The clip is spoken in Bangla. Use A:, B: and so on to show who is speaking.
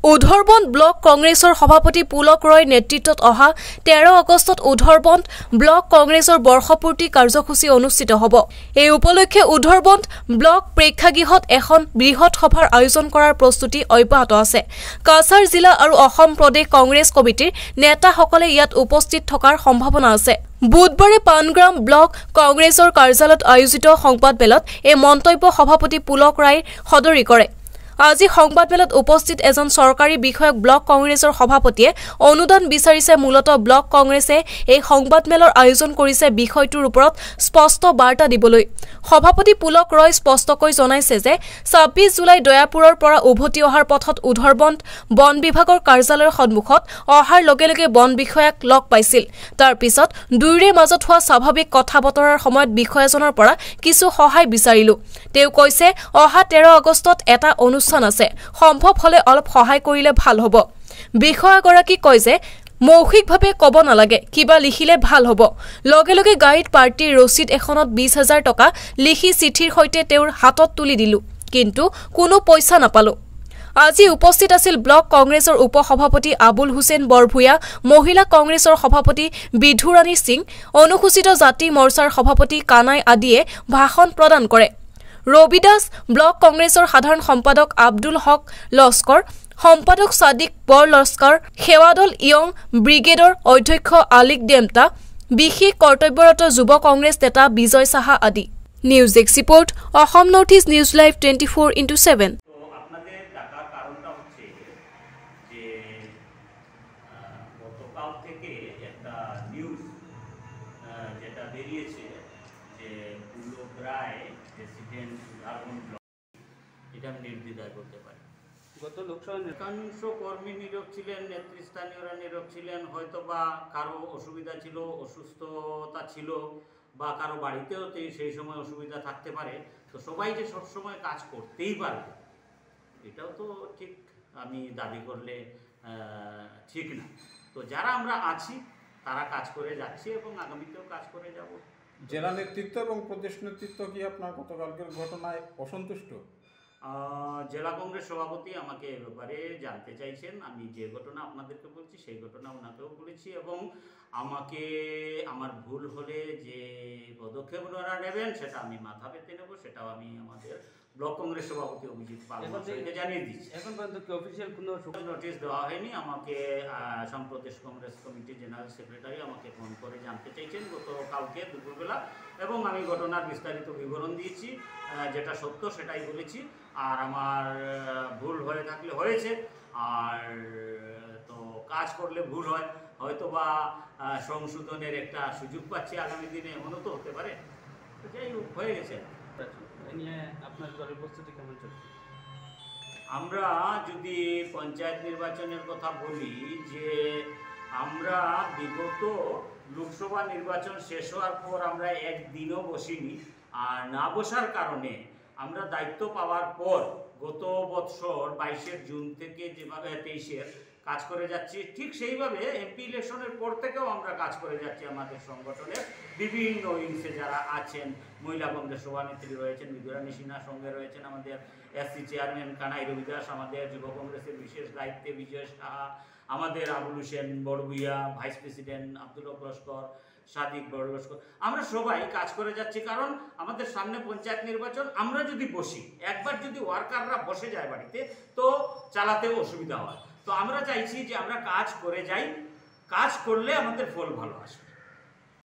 A: উধৰবন্দ ব্লক কংগ্ৰেছৰ সভাপতি পুলক ৰয়ৰ নেতৃত্বত অহা 13 আগষ্টত উধৰবন্দ ব্লক কংগ্ৰেছৰ বৰ্ষপূৰ্তি কাৰ্যসূচী অনুষ্ঠিত হ'ব। এই উপলক্ষে উধৰবন্দ ব্লক প্ৰেক্ষাগৃহত এখন বৃহৎ সভাৰ আয়োজন কৰাৰ প্ৰস্তুতি অব্যাহত আছে। কাছাৰ জিলা আৰু অসম প্ৰদেশ কংগ্ৰেছ কমিটিৰ নেতাসকলে ইয়াত উপস্থিত থকাৰ সম্ভাৱনা আছে। বুধবাৰে পানগ্ৰাম ব্লক কংগ্ৰেছৰ কাৰ্যালয়ত আয়োজিত সংবাদমেলত এই মন্তব্য সভাপতি পুলক ৰায়ে সদৰি কৰে। আজি সংবাদমেলত উপস্থিত এজন চৰকাৰী বিষয়ক ব্লক কংগ্ৰেছৰ সভাপতিয়ে অনুদান বিচাৰিছে। মূলতঃ ব্লক কংগ্ৰেছে এই সংবাদমেলৰ আয়োজন কৰিছে বিষয়টোৰ ওপৰত স্পষ্ট বাৰ্তা দিবলৈ। সভাপতি পুলক ৰয় স্পষ্টকৈ জনাইছে যে 26 জুলাই দয়াপুৰৰ পৰা উভতি অহাৰ পথত উধৰবন্দ বন বিভাগৰ কাৰ্যালয়ৰ সন্মুখত অহাৰ লগে লগে বন বিষয়াক লগ পাইছিল। তাৰ পিছত দুয়োৰে মাজত হোৱা স্বাভাৱিক কথা বতৰাৰ সময়ত বিষয়াজনৰ পৰা কিছু সহায় বিচাৰিলো। তেওঁ কৈছে অহা 13 আগষ্টত এটা অনুষ্ঠান আছে, সম্ভৱ হলে অলপ সহায় কৰিলে ভাল হ'ব। বিষয়াগৰাকী কয় যে মৌখিকভাৱে ক'ব নালাগে, কিবা লিখিলে ভাল হ'ব। লগে লগে গাড়ীত পাৰ্টিৰ ৰচিদ এখনত 20,000 টকা লিখি চিঠিৰ সৈতে তেওঁৰ হাতত তুলি দিলো, কিন্তু কোনো পইচা নাপালো। আজি উপস্থিত আছিল ব্লক কংগ্ৰেছৰ উপসভাপতি আবুল হুছেইন বৰভূঞা, মহিলা কংগ্ৰেছৰ সভাপতি বিধুৰাণী সিং, অনুসূচিত জাতি মৰ্চাৰ সভাপতি কানাই আদিয়ে ভাষণ প্ৰদান কৰে। ৰবি দাস, ব্লক কংগ্ৰেছৰ সাধাৰণ সম্পাদক আব্দুল হক লস্কৰ, সম্পাদক সাদিক বৰ লস্কৰ, সেৱাদল ইয়ং ব্ৰিগেডৰ অধ্যক্ষ আলিক দেমতা, বিশেষ কৰ্তব্যৰত যুৱ কংগ্ৰেছ নেতা বিজয় সাহা আদি। নিউজ ডেস্ক ৰিপৰ্ট, অসম নৰ্থ ইষ্ট নিউজ লাইভ 24/7।
B: নির্দ্বিধায় করতে পারে। গত লোকসভা একাংশ কর্মী নীরব ছিলেন, নেতৃস্থানীয়রা নীরব ছিলেন। হয়তো বা কারো অসুবিধা ছিল, অসুস্থতা ছিল, বা কারো বাড়িতেও সেই সময় অসুবিধা থাকতে পারে। তো সবাই যে সবসময় কাজ করতেই পারবে এটাও তো ঠিক আমি দাবি করলে ঠিক না। তো যারা আমরা আছি তারা কাজ করে যাচ্ছি এবং আগামীতেও কাজ করে যাব।
C: জেলা নেতৃত্ব এবং প্রদেশ নেতৃত্ব কি আপনার গতকালকের ঘটনায় অসন্তুষ্ট?
B: জেলা কংগ্রেস সভাপতি আমাকে এ ব্যাপারে জানতে চাইছেন। আমি যে ঘটনা আপনাদেরকে বলছি সেই ঘটনা ওনাকেও বলেছি, এবং আমাকে আমার ভুল হলে যে পদক্ষেপ ওনারা নেবেন সেটা আমি মাথা পেতে নেব, সেটাও আমি আমাদের ব্লক কংগ্রেস সভাপতি অভিজিৎ পালকে জানিয়ে দিচ্ছি।
D: এখন পর্যন্ত কি অফিসিয়াল কোনো
B: নোটিশ দেওয়া হয়নি। আমাকে আসাম প্রদেশ কংগ্রেস কমিটির জেনারেল সেক্রেটারি আমাকে ফোন করে জানতে চাইছেন গতকালকে দুপুরবেলা, এবং আমি ঘটনার বিস্তারিত বিবরণ দিয়েছি। যেটা সত্য সেটাই বলেছি, আর আমার ভুল হয়ে থাকলে হয়েছে, আর তো কাজ করলে ভুল হয়, হয়তো বা সংশোধনের একটা সুযোগ পাচ্ছি আগামী দিনে, এমনও তো হতে পারে। যাই হোক, হয়ে গেছে।
D: আপনার দলের প্রস্তুতি কেমন চলছে?
B: আমরা যদি পঞ্চায়েত নির্বাচনের কথা বলি, যে আমরা বিগত লোকসভা নির্বাচন শেষ হওয়ার পর আমরা একদিনও বসিনি। আর না বসার কারণে আমরা দায়িত্ব পাওয়ার পর গত বছর 22 জুন থেকে যেভাবে 23 কাজ করে যাচ্ছি, ঠিক সেইভাবে এমপি ইলেকশনের পর থেকেও আমরা কাজ করে যাচ্ছি। আমাদের সংগঠনের বিভিন্ন উইংসে যারা আছেন, মহিলা কংগ্রেস সভানেত্রী রয়েছেন বিধুরাণী সিনহা, সঙ্গে রয়েছেন আমাদের এসসি চেয়ারম্যান কানাই রবিদাস, আমাদের যুব কংগ্রেসের বিশেষ দায়িত্বে বিজয় সাহা, আমাদের আবুল হুসেন বড়ভূঞা, ভাইস প্রেসিডেন্ট আব্দুল হক লস্কর, সাদিক বড় লস্কর, আমরা সবাই কাজ করে যাচ্ছি। কারণ আমাদের সামনে পঞ্চায়েত নির্বাচন, আমরা যদি বসি, একবার যদি ওয়ার্কাররা বসে যায় বাড়িতে, তো চালাতেও অসুবিধা হয়। তো আমরা চাইছি যে আমরা কাজ করে যাই, কাজ করলে আমাদের ফল ভালো আসবে।